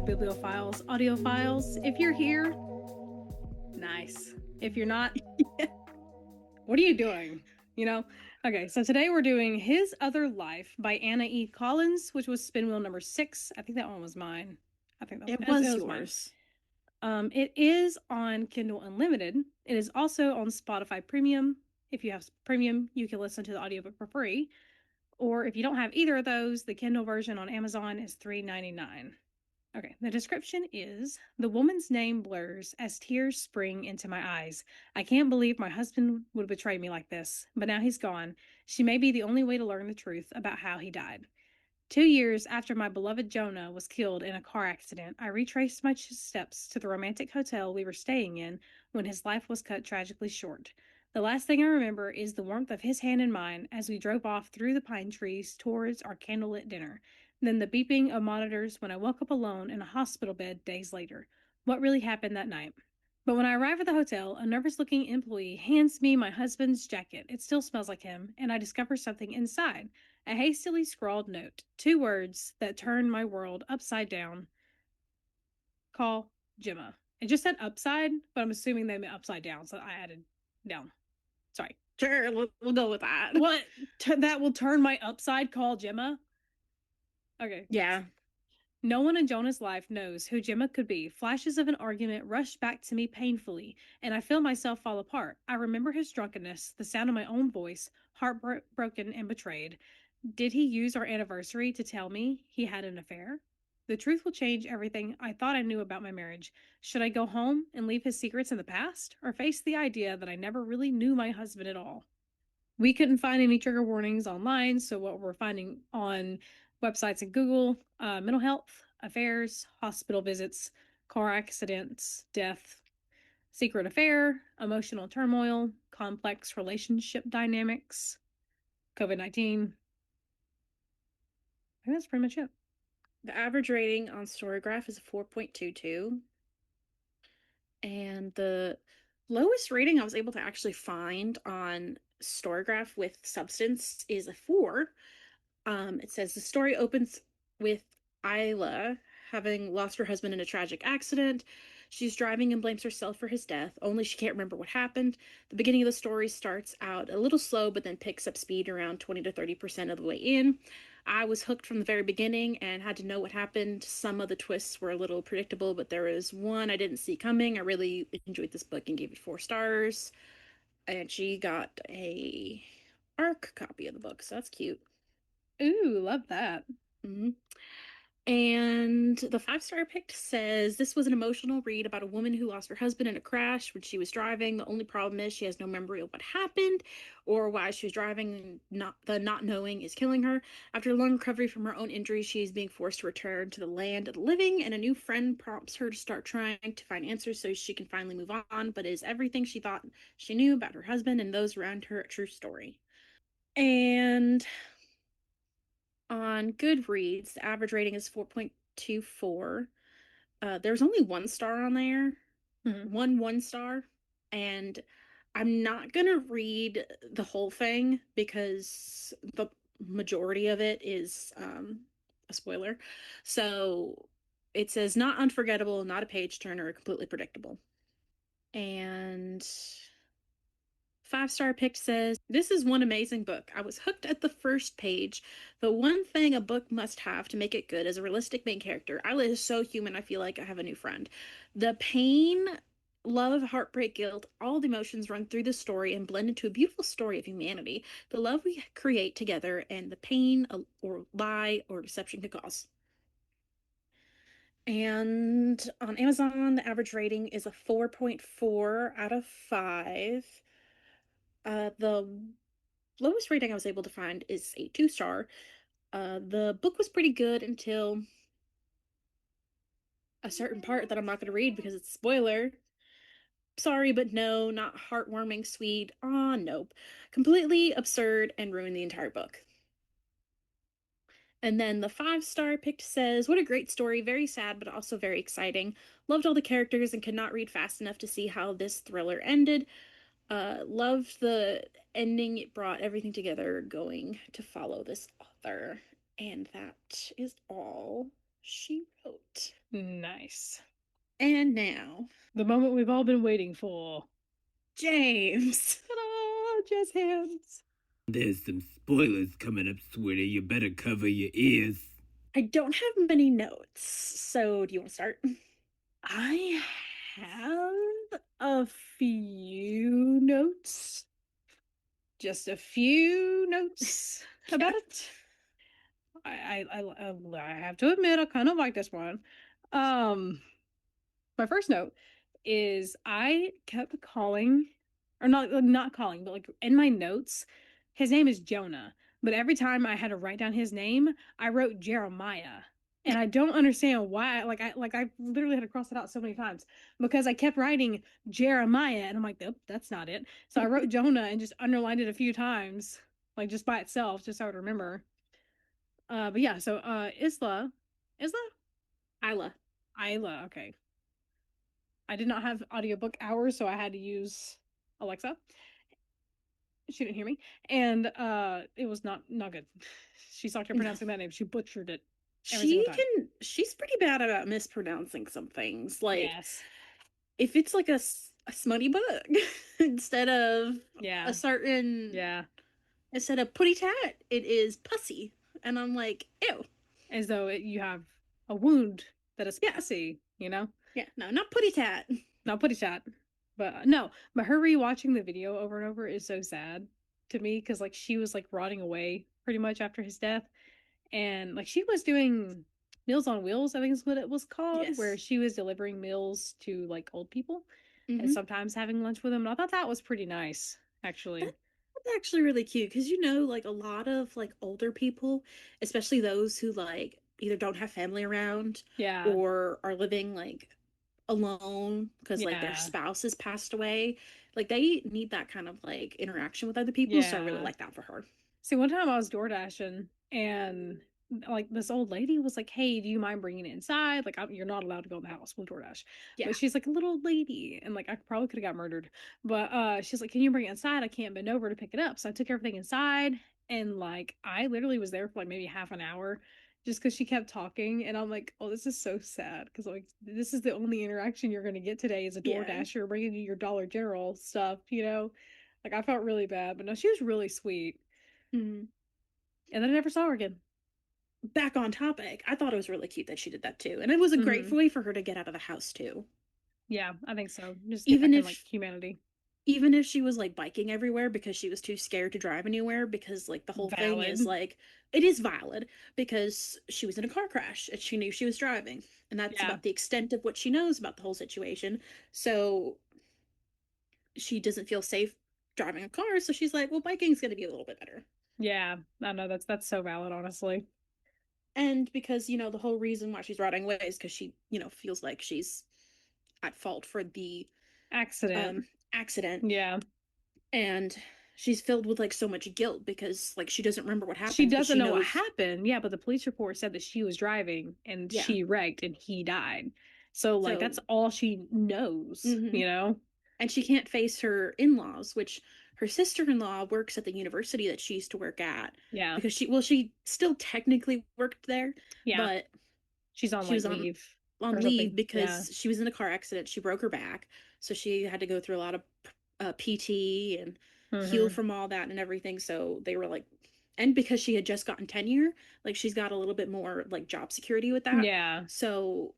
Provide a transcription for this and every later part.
bibliophiles, audiophiles. If you're here, nice. If you're not, what are you doing? You know? Okay, so today we're doing His Other Life by Anna E. Collins, which was Spinwheel number 6. I think that one was mine. I think that It it was was mine. yours. It is on Kindle Unlimited. It is also on Spotify Premium. If you have Premium, you can listen to the audiobook for free. Or if you don't have either of those, the Kindle version on Amazon is $3.99. Okay, the description is the woman's name blurs as tears spring into my eyes. I can't believe my husband would betray me like this, but now he's gone. She may be the only way to learn the truth about how he died. 2 years after my beloved Jonah was killed in a car accident, I retraced my steps to the romantic hotel we were staying in when his life was cut tragically short. The last thing I remember is the warmth of his hand in mine as we drove off through the pine trees towards our candlelit dinner, then the beeping of monitors when I woke up alone in a hospital bed days later. What really happened that night? But when I arrive at the hotel, a nervous looking employee hands me my husband's jacket. It still smells like him, and I discover something inside. A hastily scrawled note, 2 words that turned my world upside down. Call Gemma. It just said upside, but I'm assuming they meant upside down, so I added down. Sorry. Sure, we'll go with that. What? That will turn my upside? Call Gemma? Okay. Yeah. No one in Jonah's life knows who Gemma could be. Flashes of an argument rush back to me painfully, and I feel myself fall apart. I remember his drunkenness, the sound of my own voice, heartbroken and betrayed. Did he use our anniversary to tell me he had an affair? The truth will change everything I thought I knew about my marriage. Should I go home and leave his secrets in the past, or face the idea that I never really knew my husband at all? We couldn't find any trigger warnings online, so what we're finding on websites and Google, mental health, affairs, hospital visits, car accidents, death, secret affair, emotional turmoil, complex relationship dynamics, COVID-19. I think that's pretty much it. The average rating on Storygraph is a 4.22. And the lowest rating I was able to actually find on Storygraph with substance is a 4. It says the story opens with Isla having lost her husband in a tragic accident. She's driving and blames herself for his death, only she can't remember what happened. The beginning of the story starts out a little slow, but then picks up speed around 20 to 30% of the way in. I was hooked from the very beginning and had to know what happened. Some of the twists were a little predictable, but there was one I didn't see coming. I really enjoyed this book and gave it 4 stars. And she got a ARC copy of the book, so that's cute. Ooh, love that. Mhm. And the 5 star pick says this was an emotional read about a woman who lost her husband in a crash when she was driving. The only problem is she has no memory of what happened or why she was driving, and not knowing is killing her. After a long recovery from her own injuries, she is being forced to return to the land of the living, and a new friend prompts her to start trying to find answers so she can finally move on. But is everything she thought she knew about her husband and those around her a true story? And on Goodreads, the average rating is 4.24. There's only 1 star on there, Mhm. one star, and I'm not gonna read the whole thing because the majority of it is a spoiler. So it says not unforgettable, not a page turner, completely predictable. And 5 star pick says, this is one amazing book. I was hooked at the first page. The one thing a book must have to make it good is a realistic main character. Isla is so human, I feel like I have a new friend. The pain, love, heartbreak, guilt, all the emotions run through the story and blend into a beautiful story of humanity. The love we create together and the pain or lie or deception could cause. And on Amazon, the average rating is a 4.4 out of 5. The lowest rating I was able to find is a 2 star. The book was pretty good until a certain part that I'm not going to read because it's a spoiler. Sorry, but no, not heartwarming, sweet. Ah, nope. Completely absurd and ruined the entire book. And then the 5 star picked says, what a great story, very sad, but also very exciting. Loved all the characters and could not read fast enough to see how this thriller ended. Loved the ending. It brought everything together going to follow this author. And that is all she wrote. Nice. And now, The moment we've all been waiting for. James. Ta-da! Jazz hands. There's some spoilers coming up, sweetie. You better cover your ears. I don't have many notes, so do you want to start? I have a few notes. Just a few notes Yeah. about it. I have to admit, I kind of like this one. Um, my first note is I kept calling, or not calling, but like in my notes, his name is Jonah. But every time I had to write down his name, I wrote Jeremiah. And I don't understand why. I literally had to cross it out so many times because I kept writing Jeremiah, and I'm like, nope, that's not it. So I wrote Jonah and just underlined it a few times, like just by itself, just so I would remember. But yeah, so Isla, Isla. Isla. Okay, I did not have audiobook hours, so I had to use Alexa. She didn't hear me, and it was not good. She sucked at pronouncing that name. She butchered it every single time. She's pretty bad about mispronouncing some things. Like, Yes. if it's like a smutty book, instead of a Yeah. certain, Yeah. instead of putty tat, it is pussy. And I'm like, ew. As though you have a wound that is Yeah. pussy, you know? Yeah. No, not putty tat. Not putty chat. But no, but her rewatching the video over and over is so sad to me because like she was like rotting away pretty much after his death. And like she was doing Meals on Wheels, I think is what it was called, where Yes. she was delivering meals to like old people and Mm-hmm. sometimes having lunch with them. And I thought that was pretty nice, actually. That's actually really cute because you know, like a lot of like older people, especially those who like either don't have family around Yeah, or are living like alone because like their yeah, spouse has passed away, like they need that kind of like interaction with other people. So I really yeah. like that for her. See, one time I was door dashing and like this old lady was like, "Hey, do you mind bringing it inside? Like, you're not allowed to go in the house with DoorDash." Yeah. But she's like a little old lady, and like I probably could have got murdered. But she's like, "Can you bring it inside? I can't bend over to pick it up." So I took everything inside, and like I literally was there for like maybe half an hour, just because she kept talking, and I'm like, "Oh, this is so sad," because like this is the only interaction you're gonna get today is a Yeah. DoorDasher bringing you your Dollar General stuff, you know. Like I felt really bad, but no, she was really sweet. Mhm. And then I never saw her again. Back on topic, I thought it was really cute that she did that too, and it was a great Hmm. way for her to get out of the house too. Yeah, I think so. Just get Even back in like if humanity. even if she was like biking everywhere because she was too scared to drive anywhere, because like the whole thing is Valid. like it is valid because she was in a car crash and she knew she was driving, and that's Yeah. about the extent of what she knows about the whole situation. So she doesn't feel safe driving a car, so she's like, well, biking's going to be a little bit better. Yeah. I know that's so valid, honestly. And because you know the whole reason why she's riding away is because she feels like she's at fault for the Accident. um accident, Yeah. and she's filled with like so much guilt because like she doesn't remember what She happened, but doesn't she know what knows. happened. Yeah, but the police report said that she was driving and Yeah. she wrecked and he died. So like So, that's all she knows, hmm, you know? and she can't face her in-laws, which her sister-in-law works at the university that she used to work at, Yeah. because she still technically worked there, Yeah. but She's on she like was leave on or leave something. Yeah. because she was in a car accident. She broke her back, so she had to go through a lot of PT and heal Hmm. from all that and everything. So they were like, and because she had just gotten tenure, like she's got a little bit more like job security with that. Yeah. So,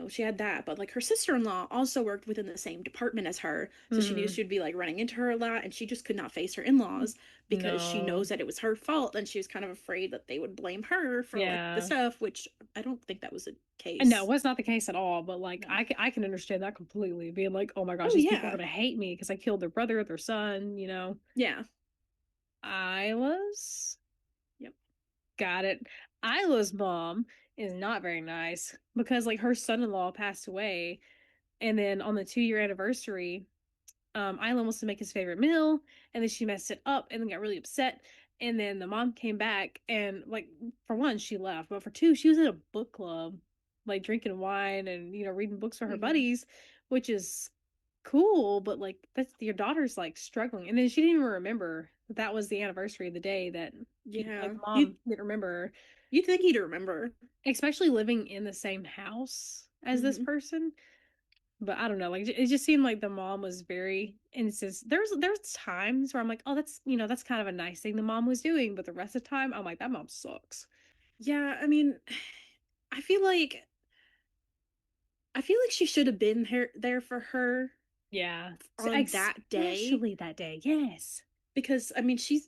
she had that. But like her sister-in-law also worked within the same department as her, so she knew Hmm. she'd be like running into her a lot, and she just could not face her in-laws because she No. knows that it was her fault, and she was kind of afraid that they would blame her for like the Yeah. stuff, which I don't think that was the No, case. was not the case at all. But like, No. I can understand that completely. Being like, oh my gosh, Oh these people are yeah. gonna hate me because I killed their brother, their son. You know, Yeah. Isla's Yep. got it. Isla's mom is not very nice because like her son-in-law passed away, and then on the 2-year anniversary, Isla wants to make his favorite meal, and then she messed it up and then got really upset. And then the mom came back and like for one, she left, but for two, she was in a book club, like drinking wine and reading books for her Hmm. buddies, which is cool, but like that's your daughter's like struggling. And then she didn't even remember that that was the anniversary of the day that Yeah. Like, You mom didn't remember, you'd think he'd remember. especially living in the same house as this Hmm. person. But I don't know, like it just seemed like the mom was very insist. There's times where I'm like, oh, that's that's kind of a nice thing the mom was doing, but the rest of the time I'm like, that mom sucks. Yeah, I mean, I feel like I feel like she should have been there for her Yeah, on that day especially that day. Yes. because I mean she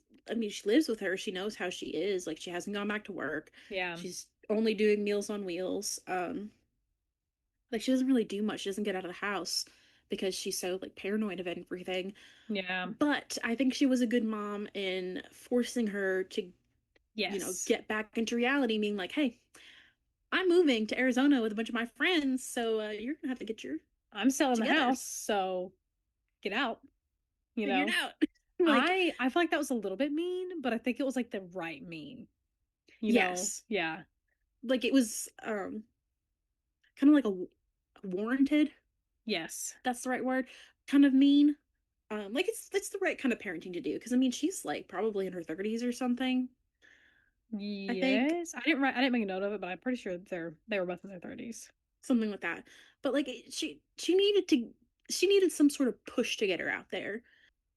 lives with her. She knows how she is. Like she hasn't gone back to work. Yeah. She's only doing Meals on Wheels. Like she doesn't really do much. She doesn't get out of the house because she's so like paranoid of everything. Yeah. But I think she was a good mom in forcing her to, Yes. get back into reality, being like, "Hey, I'm moving to Arizona with a bunch of my friends, so you're gonna have to get your I'm selling the together, house, so get out, you figured know. out." Like, I feel like that was a little bit mean, but I think it was like the right mean, you know. yes, Yeah. like it was kind of like a warranted. Yes. That's the right word. Kind of mean. Like it's the right kind of parenting to do because I mean she's like probably in her 30s or something. I think Yes. I didn't make a note of it, but I'm pretty sure they were both in their 30s. something like that. But like she needed some sort of push to get her out there,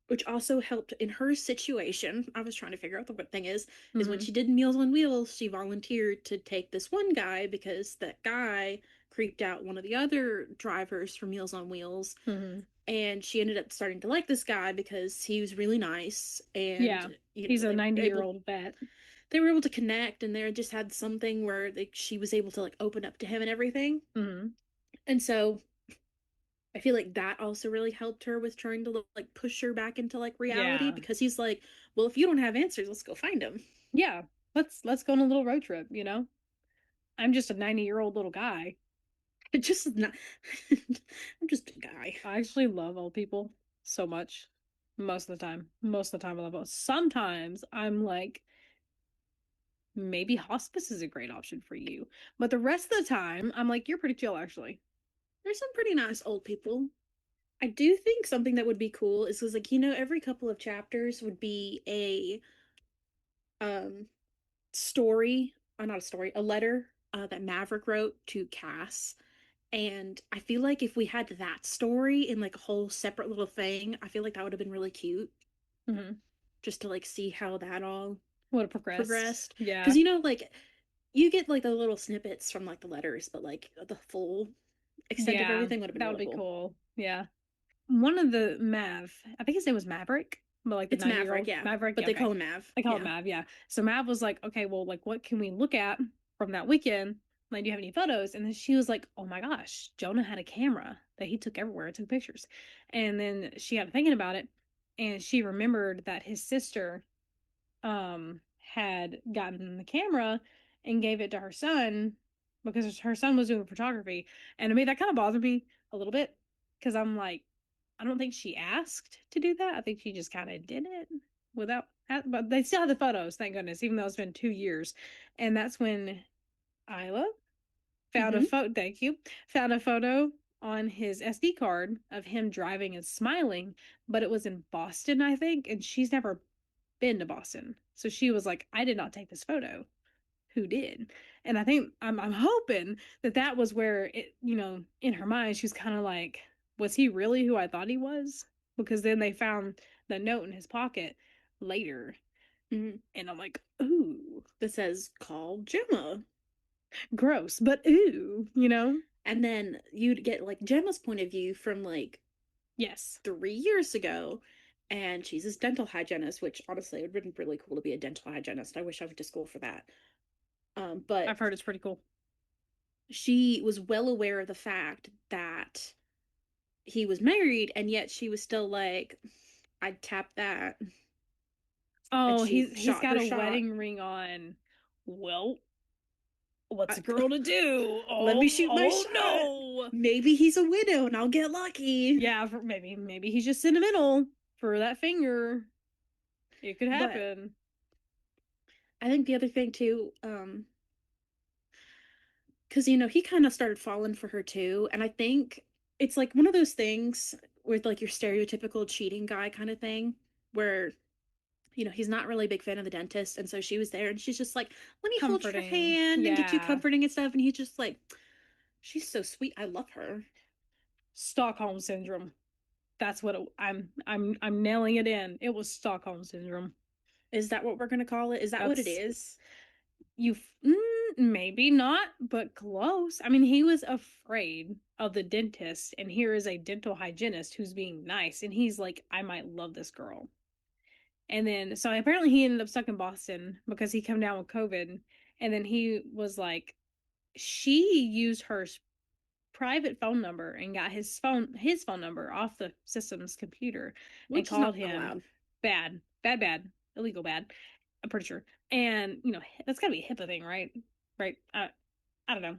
which also helped in her situation. I was trying to figure out the what thing is when Mhm. she did Meals on Wheels, she volunteered to take this one guy because that guy creeped out one of the other drivers for Meals on Wheels. Mhm. And she ended up starting to like this guy because he was really nice Yeah. and He's a they were able 90-year-old vet. to connect and they just had something where she was able to like open up to him and everything. Mhm. And so I feel like that also really helped her with trying to like push her back into like reality Yeah. because he's like, well, if you don't have answers, let's go find them. Yeah. Let's go on a little road trip, you know? I'm just a 90-year-old little guy. It just not. I'm just a guy. I actually love old people so much. Most of the time. Most of the time I love them. Sometimes I'm like, maybe hospice is a great option for you. But the rest of the time, I'm like, you're pretty chill actually. There's some pretty nice old people. I do think something that would be cool is because like every couple of chapters would be a um story, not a story, a letter that Maverick wrote to Cass. And I feel like if we had that story in like a whole separate little thing, I feel like that would have been really cute Hmm. just to like see how that all Would have progressed. progressed. Because Yeah. like you get like the little snippets from like the letters, but like the full extent of Yeah. everything would have been That would really be cool. cool. Yeah. One of the I think his name was Maverick, but like the It's Maverick, 90-year-old yeah, Maverick. but Yeah, they okay. call him Mav. They call it Yeah. Mav, yeah. So Mav was like, okay, well, like, what can we look at from that weekend? Like, do you have any photos? And then she was like, oh my gosh, Jonah had a camera that he took everywhere and took pictures. And then she got thinking about it, and she remembered that his sister had gotten the camera and gave it to her son because her son was doing photography. And to me, that kind of bothered me a little bit because I'm like, I don't think she asked to do that. I think she just kind of did it without, but they still have the photos, thank goodness, even though it's been 2 years. And that's when Isla found a Mm-hmm. photo, thank you, found a photo on his SD card of him driving and smiling, but it was in Boston, I think, and she's never been to Boston. So she was like, I did not take this photo. Who did? And I think I'm hoping that that was where it, in her mind, she was kind of like, was he really who I thought he was? Because then they found the note in his pocket later. Mm-hmm. And I'm like, ooh, That says call Gemma. gross, but ooh. And then you'd get like Gemma's point of view from like Yes, 3 years ago. And she's this dental hygienist, which honestly it would have been really cool to be a dental hygienist. I wish I went to school for that. But I've heard it's pretty cool. she was well aware of the fact that he was married, and yet she was still like, I'd tap that. And Oh, she he's shot got her a shot. wedding ring on. Well, what's I, a girl to do? Let me Oh, shoot my oh shot. no. Maybe he's a widow and I'll get lucky. Yeah, maybe he's just sentimental for that finger. It could But happen. I think the other thing too, because he kind of started falling for her too, and I think it's like one of those things with like your stereotypical cheating guy kind of thing, where he's not really a big fan of the dentist. And so she was there and she's just like, let me hold your Comforting. hand and get you Yeah. comforting and stuff. And he's just like, she's so sweet. I love her. Stockholm syndrome. That's what I'm nailing it in. It was Stockholm syndrome. Is that what we're going to call it? Is that what it That's is? you maybe not, but close. I mean, he was afraid of the dentist, and here is a dental hygienist who's being nice, and he's like, I might love this girl. And then so apparently he ended up stuck in Boston because he come down with COVID, and then he was like, she used her private phone number and got his phone number off the system's computer and Which is not called him allowed. bad, illegal bad. I'm pretty sure. And that's gotta be a HIPAA thing, right? Right. I don't know.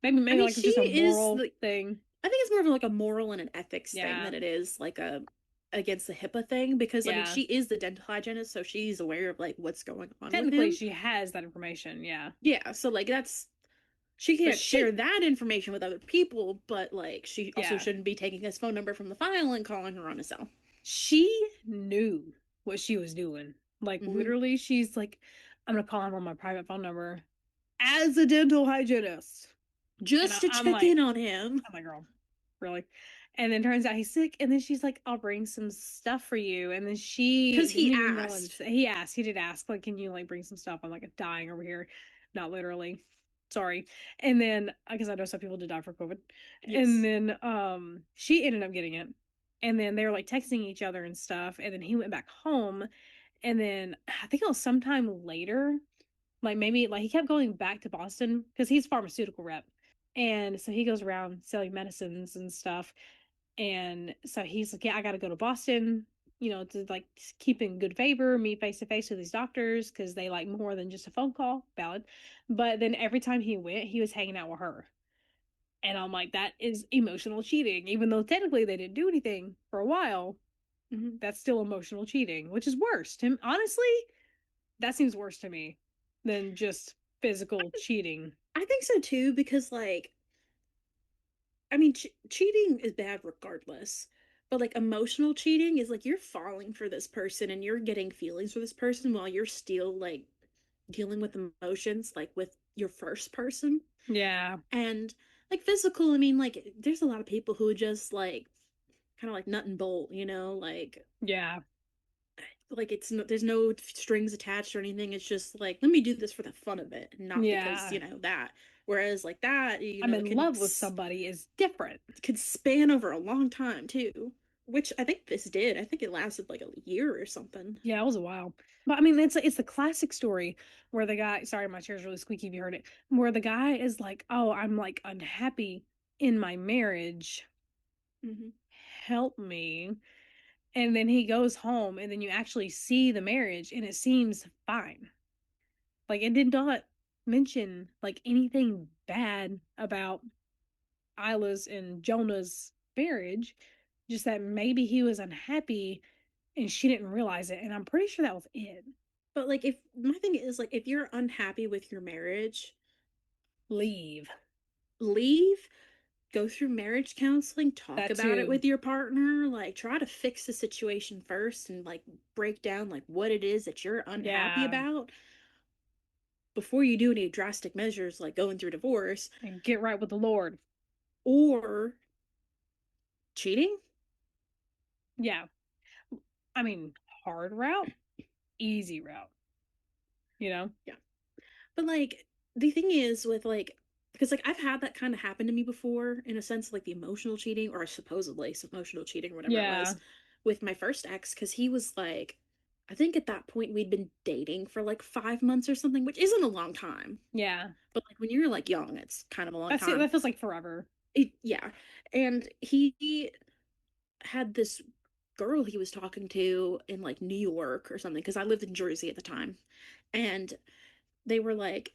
Maybe I mean, like it's she just a is moral the, thing. I think it's more of like a moral and an ethics thing Yeah. than it is like a against the HIPAA thing because I mean, Yeah. she is the dental hygienist, so she's aware of like what's going on with Technically him. she has that information, yeah. Yeah, so like that's she But can't share she that information with other people, but like she also yeah. shouldn't be taking his phone number from the file and calling her on his cell. She knew what she was doing. Like Mm-hmm. literally she's like, I'm gonna call him on my private phone number as a dental hygienist. And Just to I'm check like, in on him. I'm like, girl, really? And then turns out he's sick. And then she's like, I'll bring some stuff for you. And then she Because didn't he even know what to asked. say. He asked, he did ask, like, can you like bring some stuff? I'm like dying over here. Not literally. Sorry. And then, because I know some people did die for COVID. And Yes. then she ended up getting it. And then they were like texting each other and stuff. And then he went back home. And then I think it was sometime later, like maybe like he kept going back to Boston because he's a pharmaceutical rep. And so he goes around selling medicines and stuff. And so he's like, yeah, I got to go to Boston, to like keep in good favor, meet face to face with these doctors because they like more than just a phone call. Valid. But then every time he went, he was hanging out with her. And I'm like, that is emotional cheating. Even though technically they didn't do anything for a while, Mm-hmm. that's still emotional cheating, which is worse. Honestly, that seems worse to me than just physical cheating. I think so too, because like I mean, cheating is bad regardless. But like emotional cheating is like you're falling for this person and you're getting feelings for this person while you're still like dealing with emotions like with your first person. Yeah. And like physical, I mean, like there's a lot of people who just like kind of like nut and bolt, Yeah. like it's no, there's no strings attached or anything. It's just like let me do this for the fun of it, not because Yeah. that. Whereas like that, I'm it in love with somebody is different. could span over a long time too, which I think this did. I think it lasted like a year or something. Yeah, it was a while. But I mean, it's the classic story where the guy, sorry, my chair's really squeaky if you heard it, where the guy is like, "Oh, I'm like unhappy in my marriage. Mm-hmm. Help me." And then he goes home and then you actually see the marriage and it seems fine. Like it did not mention like anything bad about Isla's and Jonah's marriage, just that maybe he was unhappy and she didn't realize it. And I'm pretty sure that was it. But like, if my thing is like, if you're unhappy with your marriage, Leave. leave. Go through marriage counseling, talk That about it too. with your partner, like try to fix the situation first and like break down like what it is that you're unhappy Yeah. about before you do any drastic measures like going through divorce And get right with the Lord. or cheating. Yeah. I mean, hard route, easy route, you know? Yeah. But like the thing is with like because like I've had that kind of happen to me before in a sense like the emotional cheating or supposedly emotional cheating or whatever it Yeah. was with my first ex because he was like I think at that point we'd been dating for like 5 months or something, which isn't a long time. Yeah. But like when you're like young, it's kind of a long That's it. time. That feels like forever. Yeah. And he had this girl he was talking to in like New York or something because I lived in Jersey at the time. And they were like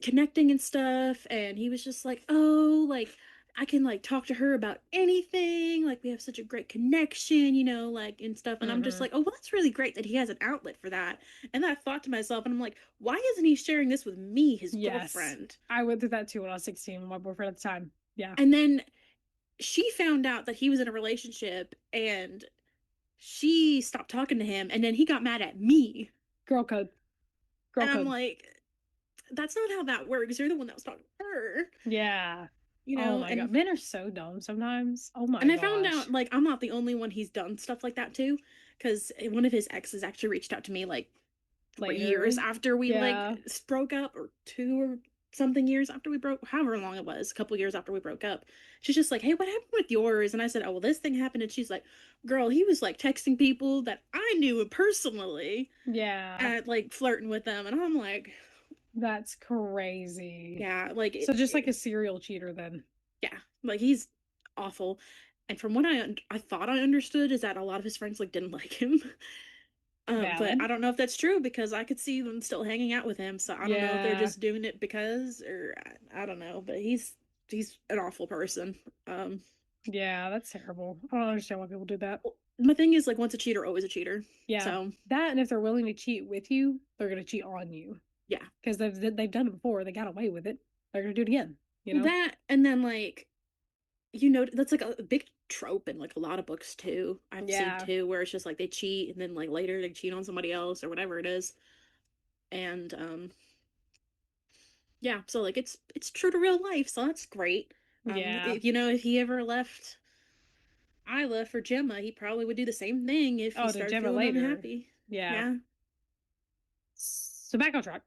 connecting and stuff and he was just like oh like I can like talk to her about anything like we have such a great connection like and stuff and I'm just Mm-hmm. like oh well that's really great that he has an outlet for that and then I thought to myself and I'm like why isn't he sharing this with me his Yes. girlfriend I went through that too when I was 16 with my boyfriend at the time. Yeah. and then she found out that he was in a relationship and she stopped talking to him, and then he got mad at me. Girl code. Girl And I'm code. like, that's not how that works. You're the one that was talking to her. Yeah. You Oh know, my god. Men are so dumb sometimes. Oh my and I found out gosh. like I'm not the only one he's done stuff like that to, because one of his exes actually reached out to me like 3 years Later. after we like Yeah. broke up, or 2 or something years after we broke, however long it was, a couple years after we broke up. She's just like, hey, what happened with yours? And I said, oh, well, this thing happened. And she's like, girl, he was like texting people that I knew personally Yeah. and like flirting with them. And I'm like, That's crazy. yeah, like So just like a serial cheater then. yeah, like he's awful. And from what I thought I understood is that a lot of his friends like didn't like him. But Valid. I don't know if that's true, because I could see them still hanging out with him. So I don't know if they're Yeah. just doing it because, or I don't know. But he's an awful person. Um, Yeah, that's terrible. I don't understand why people do that. my thing is like, once a cheater, always a cheater. Yeah. So That, and if they're willing to cheat with you, they're gonna cheat on you. yeah, Because they've done it before, they got away with it. They're gonna do it again, you well know? that, and then like, that's like a big trope in like a lot of books too. I've seen Yeah. too, where it's just like they cheat and then like later they cheat on somebody else or whatever it is. And yeah, so like it's true to real life, so that's great. Yeah. If he ever left Isla for Gemma, he probably would do the same thing if he Oh, to started Gemma feeling later. unhappy. Yeah. Yeah. So back on track.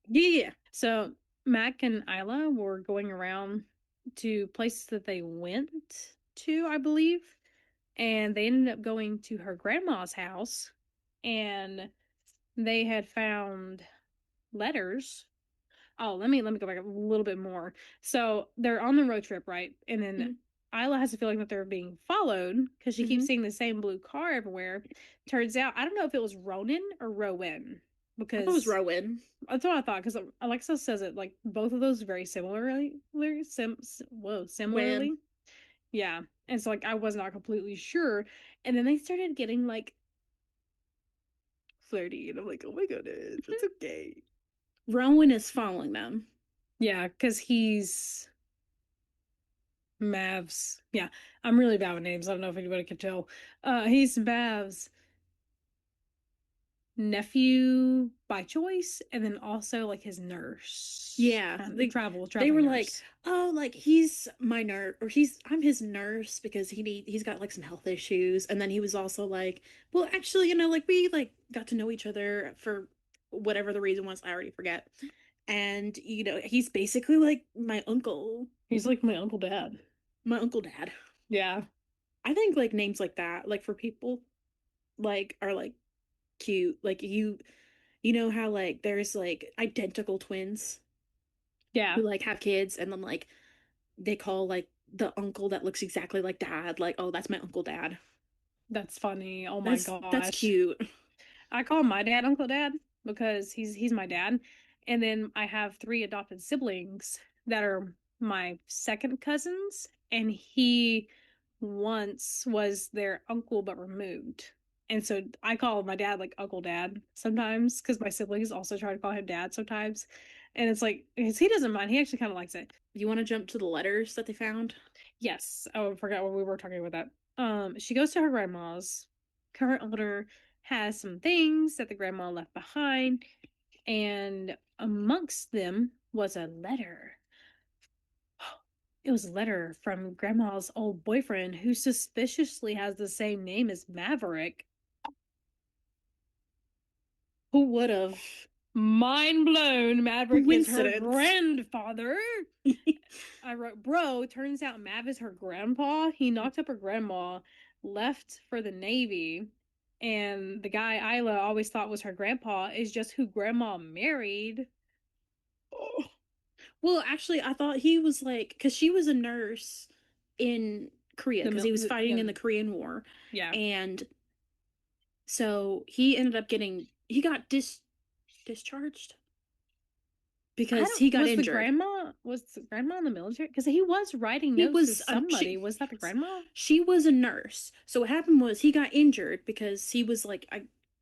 Yeah. So Mac and Isla were going around to places that they went to, I believe. And they ended up going to her grandma's house, and they had found letters. Oh, let me go back a little bit more. So they're on the road trip, right? And then Mm-hmm. Isla has a feeling that they're being followed because she Mm-hmm. keeps seeing the same blue car everywhere. Turns out, I don't know if it was Ronan or Rowan, I thought it was because Rowan. that's what I thought. Because Alexa says it like both of those very When similarly. Yeah, and so like I was not completely sure, and then they started getting like flirty, and I'm like, oh my goodness, that's okay. Rowan is following them. Yeah, because he's Mav's. Yeah, I'm really bad with names. I don't know if anybody can tell. He's Mav's nephew by choice, and then also like his nurse, Yeah, kind of they traveling were like, nurse. oh, like he's my nurse, or I'm his nurse because he's got like some health issues, and then he was also like, well, actually, like we like got to know each other for whatever the reason was, I already forget, and he's basically like my uncle, He's like my uncle dad. my uncle dad. Yeah, I think like names like that, like for people, like are like cute, like you know how like there's like identical twins yeah, who like have kids, and then like they call like the uncle that looks exactly like dad, like, oh, that's my uncle dad. that's funny. Oh my That's gosh. cute. I call my dad Uncle Dad because he's my dad. And then I have three adopted siblings that are my second cousins, and he once was their uncle but removed. And so I call my dad like Uncle Dad sometimes because my siblings also try to call him dad sometimes. And it's like he doesn't mind. He actually kind of likes it. You want to jump to the letters that they found? Yes. Oh, I forgot when we were talking about that. She goes to her grandma's. Current owner has some things that the grandma left behind, and amongst them was a letter. It was a letter from grandma's old boyfriend who suspiciously has the same name as Maverick. Who would have? Mind blown, Maverick is her Coincidence. grandfather. I wrote, bro, turns out Mav is her grandpa. He knocked up her grandma, left for the Navy, and the guy Isla always thought was her grandpa is just who grandma married. Oh. Well, actually, I thought he was like, because she was a nurse in Korea, The because mil- he was fighting in yeah, the Korean War, yeah. and so he ended up he got discharged I because don't. he got injured. Was the grandma in the military? Because he was writing He notes to was somebody. Was that the grandma? she was a nurse. So what happened was he got injured because he was like,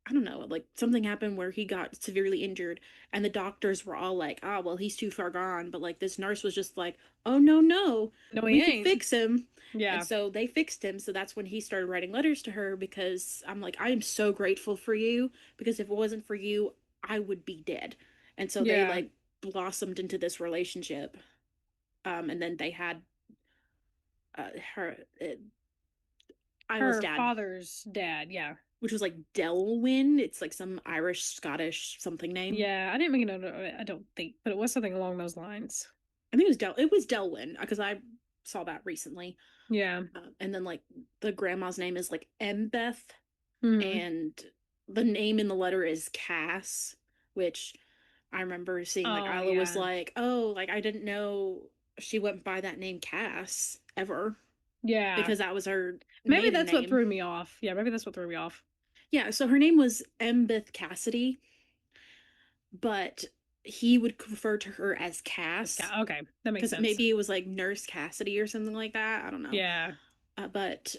I don't know, like something happened where he got severely injured, and the doctors were all like, "Ah, well, he's too far gone." But like this nurse was just like, "Oh no, no, No, he we can ain't. fix him." And Yeah. so they fixed him. So that's when he started writing letters to her, because I'm like, I am so grateful for you, because if it wasn't for you, I would be dead. And so they Yeah. like blossomed into this relationship. And then they had her Isla's Her dad, father's dad. Yeah. which was like Delwyn. It's like some Irish, Scottish something name. Yeah. I didn't make a note of it, I don't think, but it was something along those lines. I think it was Delwyn, because I saw that recently. Yeah. And then like the grandma's name is like Embeth, Hmm. and the name in the letter is Cass, which I remember seeing like Oh, Isla was yeah. like, "Oh, like I didn't know she went by that name Cass ever," Yeah. because that was her Maybe maiden that's what name. threw me off. Yeah. Maybe that's what threw me off. Yeah, so her name was Embeth Cassidy, but he would refer to her as Cass, Okay. That makes because sense. maybe it was like Nurse Cassidy or something like that. I don't know. Yeah. But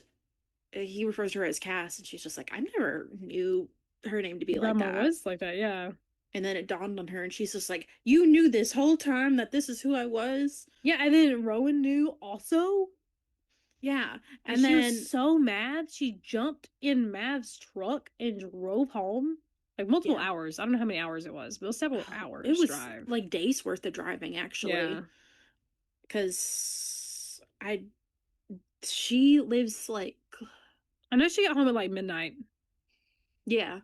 he refers to her as Cass, and she's just like, I never knew her name to be like Grandma that. was like that. Yeah. And then it dawned on her, and she's just like, "You knew this whole time that this is who I was?" Yeah. And then Rowan knew also. Yeah. And And she was then, so mad. She jumped in Mav's truck and drove home. Like multiple yeah, hours. I don't know how many hours it was, but it was several it hours was drive. like days worth of driving, Yeah. actually. Because she lives like, I know she got home at like midnight. yeah,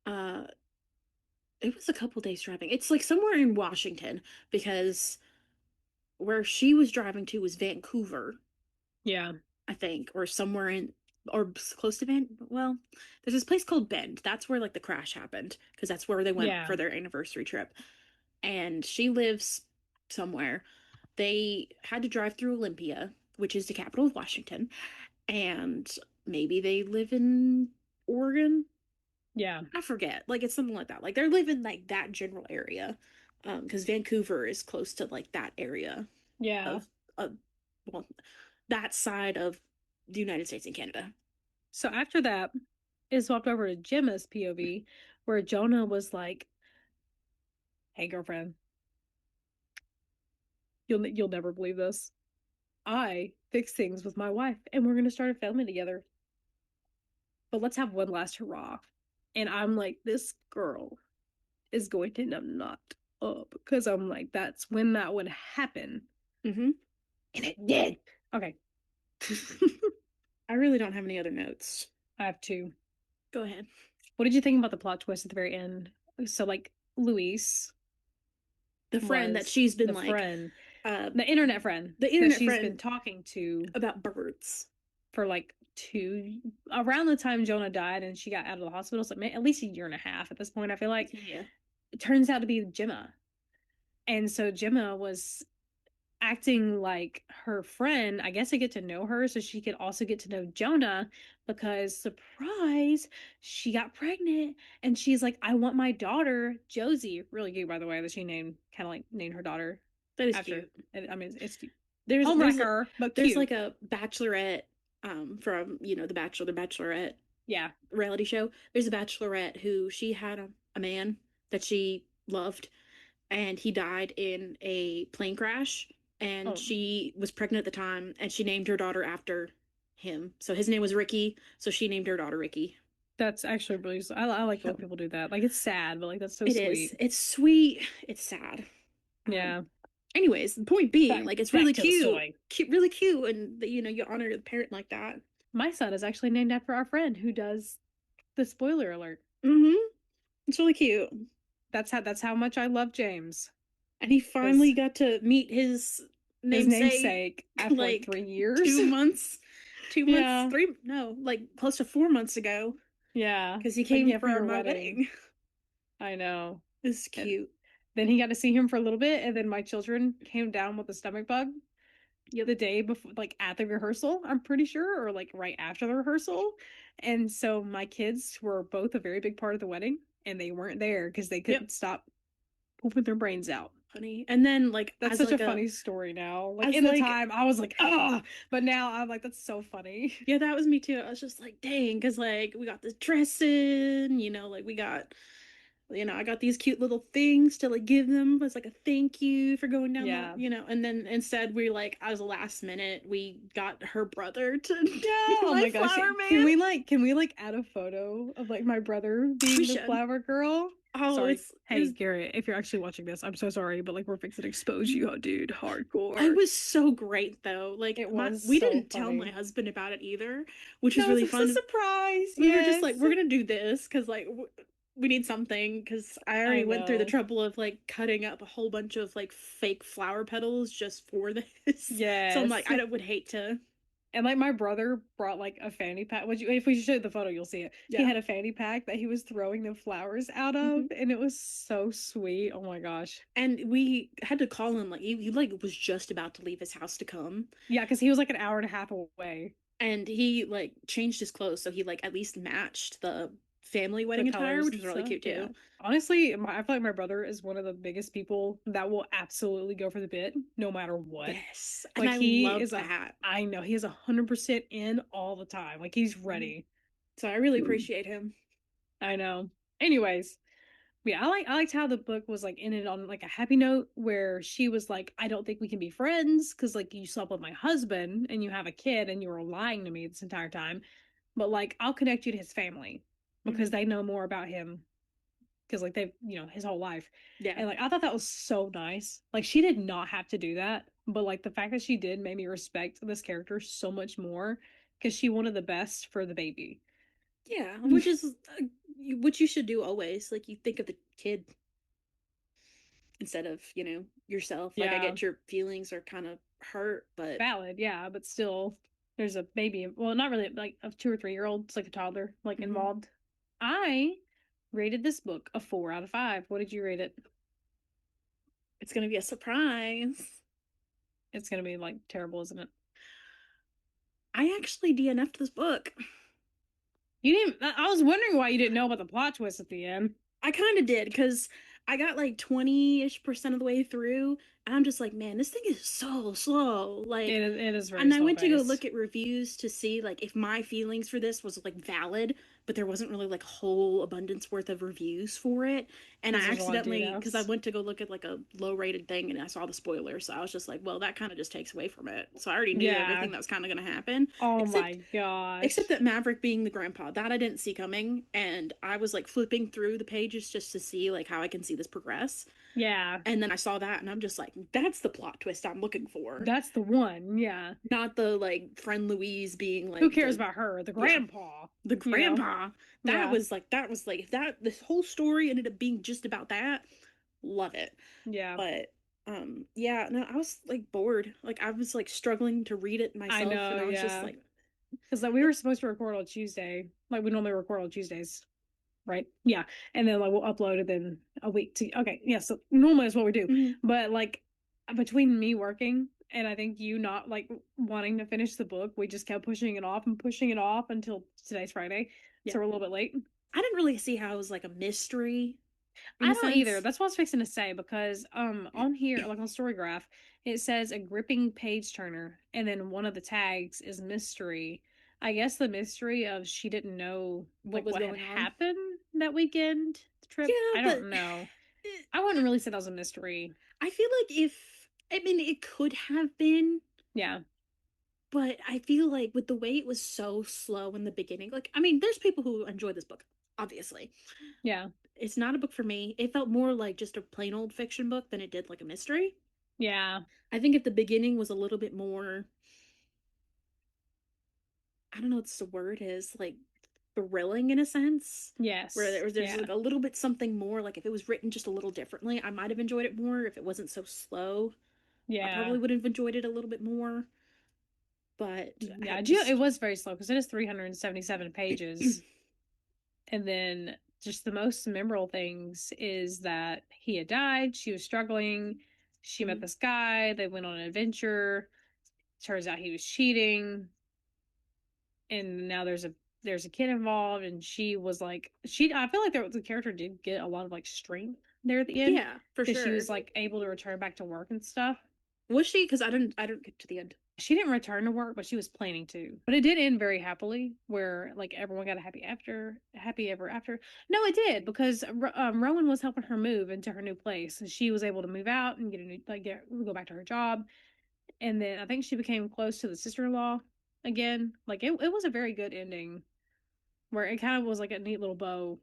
uh, it was a couple days driving. It's like somewhere in Washington, because where she was driving to was Vancouver, Yeah. I think, or somewhere in, or close to Van. Well, there's this place called Bend. That's where like the crash happened, because that's where they went Yeah. for their anniversary trip. And she lives somewhere. They had to drive through Olympia, which is the capital of Washington, and maybe they live in Oregon. Yeah. I forget. Like it's something like that. Like they're living like that general area, because Vancouver is close to like that area Yeah. of of well, that side of the United States and Canada. So after that, it swapped over to Gemma's POV, where Jonah was like, "Hey, girlfriend, you'll never believe this. I fix things with my wife, and we're gonna start a family together. But let's have one last hurrah." And I'm like, this girl is going to end up not up, because I'm like, that's when that would happen, Mm-hmm. and it did. Okay. I really don't have any other notes. I have two. Go ahead. What did you think about the plot twist at the very end? So like Luis The friend that was she's been the like, friend, uh, the internet friend the that internet she's been friend talking to about birds. for like around the time Jonah died and she got out of the hospital. So at least a year and a half at this point, I feel like. Yeah. It turns out to be Gemma. And so Gemma was acting like her friend. I guess I get to know her so she could also get to know Jonah, because surprise, she got pregnant and she's like, I want my daughter, Josie. Really cute, by the way, that she kind of like named her daughter That is after. cute. I mean, it's cute. There's there's Homewrecker, but there's cute. like a bachelorette, from The Bachelor, the Bachelorette Yeah. reality show. There's a bachelorette who she had a man that she loved, and he died in a plane crash, and Oh, she was pregnant at the time, and she named her daughter after him. So his name was Ricky, so she named her daughter Ricky. that's actually really, I like the way So people do that. Like, it's sad, but like, that's so it is. sweet. It's sweet. It's sad. Um, Yeah. Anyways, the point being, Back, like, it's back really to the cute, story. really cute, and you honor the parent like that. My son is actually named after our friend who does the spoiler alert. Mm-hmm. It's really cute. That's how much I love James. And he Because finally got to meet his namesake, namesake after like like 3 years. 2 months, 2 months, Yeah. three, no, like close to 4 months ago, Yeah. because he Like, came yeah, for for your my wedding. wedding. I know. It's And cute. then he got to see him for a little bit, and then my children came down with a stomach bug Yep. the day before, like at the rehearsal, I'm pretty sure, or like right after the rehearsal. And so my kids were both a very big part of the wedding, and they weren't there because they Yep. couldn't stop pooping their brains out. funny. And then like That's as such a like a funny story now. Like as in the like time, I was like, ah, but now I'm like, that's so funny. yeah, that was me too. I was just like, dang, because like we got this dress in, like we got, I got these cute little things to like give them as like a thank you for going down Yeah. and then instead we like as a last minute we got her brother to Yeah. be Oh my my gosh. flower Can man. we add a photo of like my brother We being the should. flower girl? Oh, Sorry. it Hey, was Garrett, if you're actually watching this, I'm so sorry, but like we're fixing to expose you, oh, dude, it hardcore. was so great though. Like It was we so didn't tell my funny. husband about it either, which was No, really it was a fun. surprise. We were just like, Yes. we're gonna do this because like we need something because I I already went through the know. trouble of like cutting up a whole bunch of like fake flower petals just for this. So I'm Yes. like, I would hate to. And like my brother brought like a fanny pack. Which if we show the photo, you'll see it. He Yeah. had a fanny pack that he was throwing the flowers out of, Hmm. and it was so sweet. Oh my gosh. And we had to call him like he like was just about to leave his house to come, Yeah, because he was like an hour and a half away. and he like changed his clothes so he like at least matched the family The wedding attire, colors which and was really stuff. cute Yeah. too. Honestly, I feel like my brother is one of the biggest people that will absolutely go for the bit no matter what. Yes, and Like I he love is that. I know he is 100% in all the time. Like he's Mhm. ready. So I really appreciate him. I know. Anyways, yeah, I liked how the book was like ended on like a happy note where she was like, I don't think we can be friends because like you slept with my husband and you have a kid and you were lying to me this entire time. But like I'll connect you to his family because Hmm. they know more about him because like they've his whole life. Yeah. And like I thought that was so nice. Like she did not have to do that, but like the fact that she did made me respect this character so much more because she wanted the best for the baby. Yeah, which is what you should do always. Like you think of the kid instead of, yourself. Like I Yeah. get your feelings are kind of hurt, but Valid, yeah, but still, there's a baby. Well, not really, like a 2 or 3 year old. It's like a toddler, like mhm, involved. I rated this book a 4 out of 5. What did you rate it? it's gonna be a surprise. It's gonna be like terrible, isn't it? I actually DNF'd this book. You didn't. I was wondering why you didn't know about the plot twist at the end. I kind of did because I got like 20-ish% of the way through, and I'm just like, man, this thing is so slow. Like, It is very and I slow went to go paced. look at reviews to see like if my feelings for this was like valid, but there wasn't really like a whole abundance worth of reviews for it. And I Because there's a lot of accidentally, because I DNFs. went to go look at like a low rated thing and I saw the spoilers, so I was just like, well, that kind of just takes away from it. So I already knew Yeah. everything that was kind of going to happen, Oh except my except gosh. that Maverick being the grandpa, that I didn't see coming, and I was like flipping through the pages just to see like how I can see this progress. Yeah, And then I saw that and I'm just like, that's the plot twist I'm looking for. that's the one. Yeah. Not the like friend Louise being Who like cares the about her? The yeah, grandpa. the You know. grandpa. Yeah. That was like if that this whole story ended up being just about that, love it. Yeah. But yeah, no, I was like bored. Like I was like struggling to read it I myself know. and I was just Yeah. like Because like we were supposed to record on Tuesday, like we normally record on Tuesdays, right? Yeah, and then like we'll upload it then a week to. Okay, yeah. So normally that's what we do, mhm, but like between me working and I think you not like wanting to finish the book, we just kept pushing it off and pushing it off until today's Friday, yeah. so we're a little bit late. I didn't really see how it was like a mystery in I a don't either. sense. That's what I was fixing to say because on here, like on Storygraph, it says a gripping page turner, and then one of the tags is mystery. I guess the mystery of she didn't know What like was what had going on. happened that weekend trip. Yeah, I but don't know. eh, I wouldn't really say that was a mystery. I feel like if I mean it could have been, Yeah, but I feel like with the way it was so slow in the beginning, like I mean, there's people who enjoy this book, obviously. yeah, It's not a book for me. It felt more like just a plain old fiction book than it did like a mystery. yeah, I think if the beginning was a little bit more, I don't know what the word is, like thrilling in a sense, where yes, there's yeah, like a little bit something more, like if it was written just a little differently, I might have enjoyed it more. If it wasn't so slow, I yeah, probably would have enjoyed it a little bit more. But yeah. I It just was very slow because it is 377 pages. And then just the most memorable things is that he had died, she was struggling, she met Mhm. this guy, they went on an adventure. Turns out he was cheating, and now there's a there's a kid involved, and she was like, I feel like the character did get a lot of like strength there at the end Yeah, for because she sure. was like able to return back to work and stuff. Was she? Because I didn't get to the end. She didn't return to work, but she was planning to. But it did end very happily, where like everyone got a happy ever after. No, it did because Rowan was helping her move into her new place, and she was able to move out and get a new go back to her job. And then I think she became close to the sister in law again. Like it was a very good ending, where it kind of was like a neat little bow,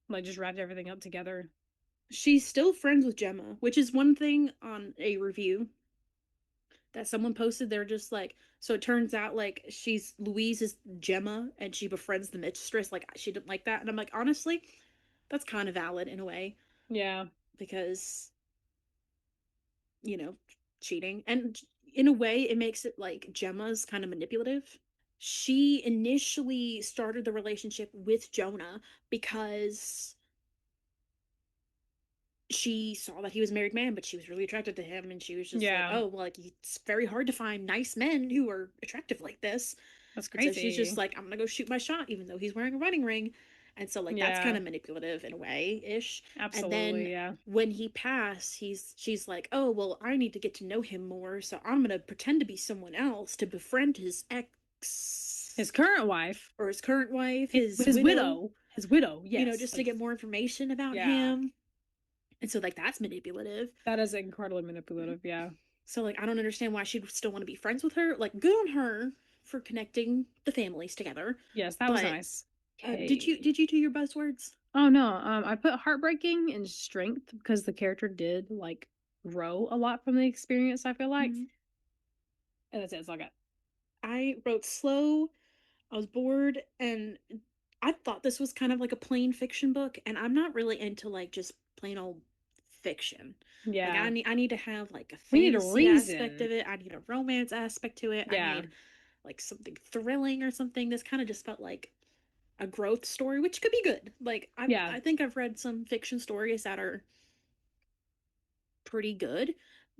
like just wrapped everything up together. She's still friends with Gemma, which is one thing on a review that someone posted. They're just like, so it turns out like she's Louise is Gemma and she befriends the mistress. Like she didn't like that, and I'm like, honestly, that's kind of valid in a way Yeah, because you know, cheating, and in a way, it makes it like Gemma's kind of manipulative. She initially started the relationship with Jonah because she saw that he was a married man, but she was really attracted to him, and she was just like, yeah, "Oh, well, like it's very hard to find nice men who are attractive like this." that's And so she's just crazy. like, "I'm gonna go shoot my shot, even though he's wearing a wedding ring." And so like that's kind Yeah, of manipulative in a way ish. And then absolutely. Yeah, when he passed, she's like, "Oh, well, I need to get to know him more, so I'm gonna pretend to be someone else to befriend his his ex current wife, or his current wife, his his widow." widow, his widow. Yes, Just to like get more information about yeah, him. And so like that's manipulative. that is incredibly manipulative. Yeah. So like I don't understand why she'd still want to be friends with her. Like good on her for connecting the families together. Yes, that was But nice. did you Okay. did you do your buzzwords? Oh no, I put heartbreaking and strength because the character did like grow a lot from the experience, I feel like. Mm-hmm. And that's it, that's all I got. I wrote slow. I was bored, and I thought this was kind of like a plain fiction book, and I'm not really into like just plain old fiction. Like Yeah. I need to have like a We need a fantasy aspect reason. of it. I need a romance aspect to it. I Yeah. need like something thrilling or something. This kind of just felt like a growth story, which could be good. Like Yeah. I think I've read some fiction stories that are pretty good,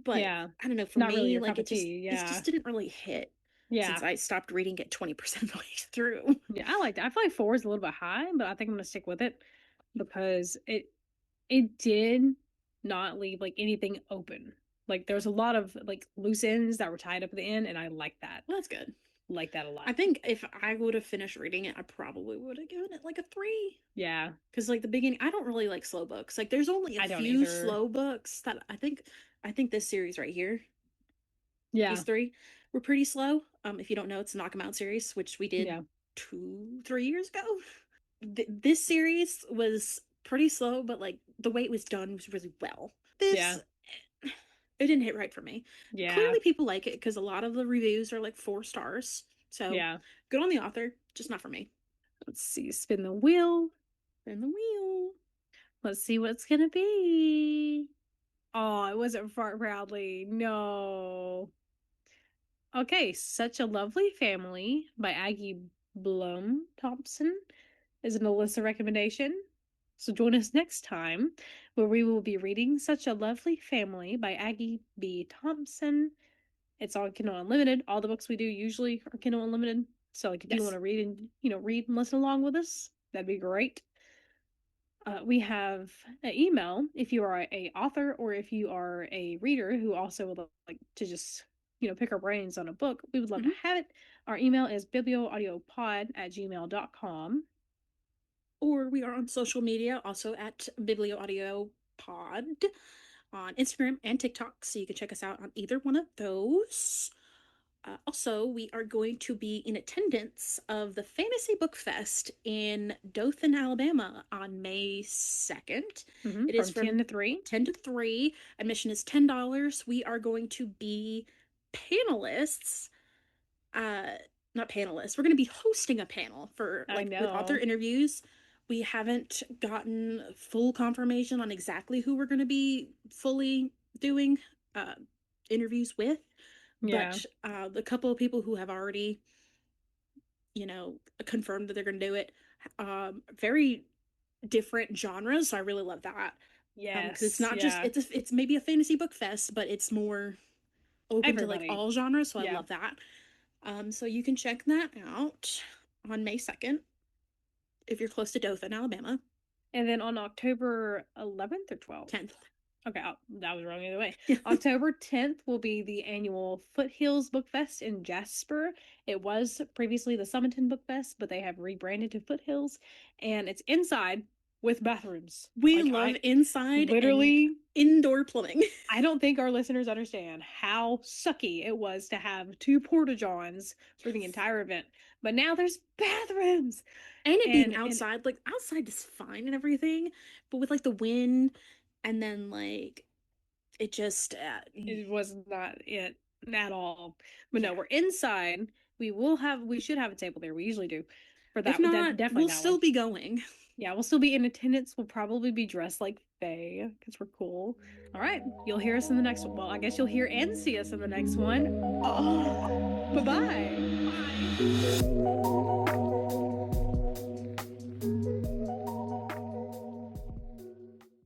but Yeah. I don't know, for Not really me, your like cup of tea. it Yeah. just didn't really hit since Yeah. I stopped reading it 20% of the way through. Yeah. I like that. I feel like four is a little bit high, but I think I'm gonna stick with it because it did not leave like anything open. Like there's a lot of like loose ends that were tied up at the end, and I like that. Well, that's good. Like that a I lot. think if I would have finished reading it, I probably would have given it like a 3. Yeah. Because like the beginning, I don't really like slow books. Like there's only a I don't few either. slow books that I think this series right here, Yeah. these 3, were pretty slow. If you don't know, it's a Knock 'em Out series, which we did Yeah. 2, 3 years ago. This series was pretty slow, but like the way it was done was really well. Yeah. This it didn't hit right for me. Yeah. Clearly, people like it because a lot of the reviews are like 4 stars. So Yeah. good on the author, just not for me. Let's see. Spin the wheel. And the wheel. Let's see what's gonna be. Oh, it wasn't Fart Proudly. No. Okay, Such a Lovely Family by Aggie Blum Thompson is an Alyssa recommendation. So join us next time where we will be reading Such a Lovely Family by Aggie B. Thompson. It's on Kindle Unlimited. All the books we do usually are Kindle Unlimited. So like if you want Yes. to read and read and listen along with us, that'd be great. We have an email if you are a author or if you are a reader who also would like to just pick our brains on a book. We would love to Hmm. have it. Our email is biblioaudiopod@gmail.com. Or we are on social media, also at Biblio Audio Pod on Instagram and TikTok. So you can check us out on either one of those. Also, we are going to be in attendance of the Fantasy Book Fest in Dothan, Alabama on May 2nd. It is From from 10 to 3. 10 to 3. Admission is $10. We are going to be panelists. Not panelists. We're going to be hosting a panel for I like with author know. interviews. We haven't gotten full confirmation on exactly who we're going to be fully doing uh, interviews with, Yeah. but the couple of people who have already, confirmed that they're going to do it, very different genres. So I really love that because it's Yes. not just Yeah. it's maybe a fantasy book fest, but it's more open to like Everybody. all genres. So I Yeah. love that. So you can check that out. on May 2nd, if you're close to Dothan, Alabama. And then on October 11th or 12th? 10th. Okay, that was wrong either way. October 10th will be the annual Foothills Book Fest in Jasper. It was previously the Summerton Book Fest, but they have rebranded to Foothills, and it's inside with bathrooms. We love inside literally and indoor plumbing. I don't think our listeners understand how sucky it was to have 2 porta-johns for the entire event. But now there's bathrooms. And it being outside, like outside is fine and everything, but with like the wind and then like it just it was not it at all. But no, we're inside. We should have a table there. We usually do for that. If not, definitely we'll still be going. Yeah, we'll still be in attendance. We'll probably be dressed like Faye because we're cool. All right, you'll hear us in the next one. Well, I guess you'll hear and see us in the next one. Oh.